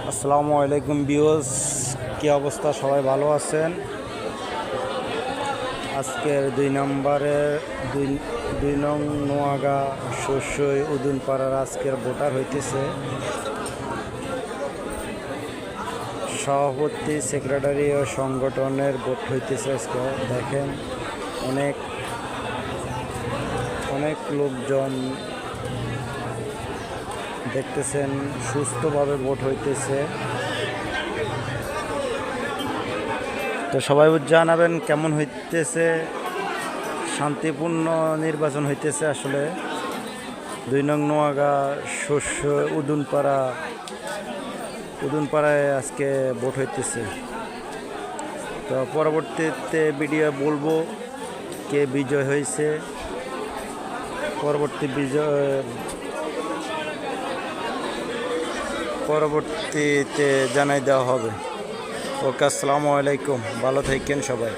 আসসালামু আলাইকুম ভিউয়ার্স, কি অবস্থা? সবাই ভালো আছেন? আজকের 2 নং নোয়াগা শস্যই উদুনপাড়ার আজকের ভোটার হইতেছে। সভাপতি, সেক্রেটারি ও সংগঠনের ভোট হইতেছে আজকে। দেখেন অনেক লোকজন দেখতেছেন, সুস্থভাবে ভোট হইতেছে। তো সবাই জানাবেন কেমন হইতেছে। শান্তিপূর্ণ নির্বাচন হইতেছে আসলে। 2 নং নোয়াগা শস্য উদুনপাড়ায় আজকে ভোট হইতেছে। তো পরবর্তীতে ভিডিও বলবো কে বিজয় হয়েছে, পরবর্তীতে জানাই দেওয়া হবে। ওকে, আসসালামু আলাইকুম, ভালো থাকেন সবাই।